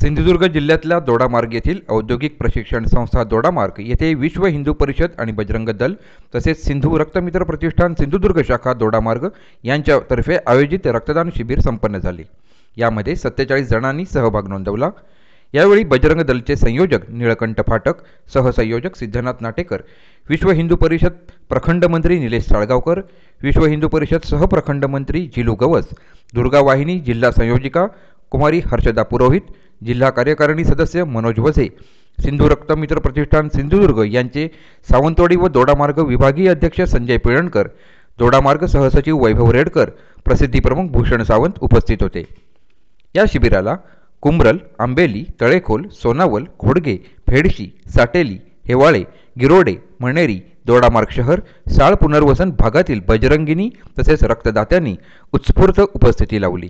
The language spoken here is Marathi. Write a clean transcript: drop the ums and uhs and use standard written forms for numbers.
सिंधुदुर्ग जिल्ह्यातल्या दोडामार्ग येथील औद्योगिक प्रशिक्षण संस्था दोडामार्ग येथे विश्व हिंदू परिषद आणि बजरंग दल तसेच सिंधू रक्तमित्र प्रतिष्ठान सिंधुदुर्ग शाखा दोडामार्ग यांच्यातर्फे आयोजित रक्तदान शिबिर संपन्न झाले। यामध्ये 47 जणांनी सहभाग नोंदवला। यावेळी बजरंग दलचे संयोजक निळकंठ फाटक, सहसंयोजक सिद्धनाथ नाटेकर, विश्व हिंदू परिषद प्रखंड मंत्री निलेश साळगावकर, विश्व हिंदू परिषद सहप्रखंड मंत्री झिलू गवस, दुर्गा वाहिनी जिल्हा संयोजिका कुमारी हर्षदा पुरोहित, जिल्हा कार्यकारिणी सदस्य मनोज वझे, सिंधू रक्तमित्र प्रतिष्ठान सिंधुदुर्ग यांचे सावंतवाडी व दोडामार्ग विभागीय अध्यक्ष संजय पिळणकर, दोडामार्ग सहसचिव वैभव रेडकर, प्रसिद्धी प्रमुख भूषण सावंत उपस्थित होते। या शिबिराला कुंब्रल, आंबेली, तळेखोल, सोनावल, घोडगे, फेडशी, साटेली, हेवाळे, गिरोडे, मणेरी, दोडामार्ग शहर, साळ पुनर्वसन भागातील बजरंगिनी तसेच रक्तदात्यांनी उत्स्फूर्त उपस्थिती लावली।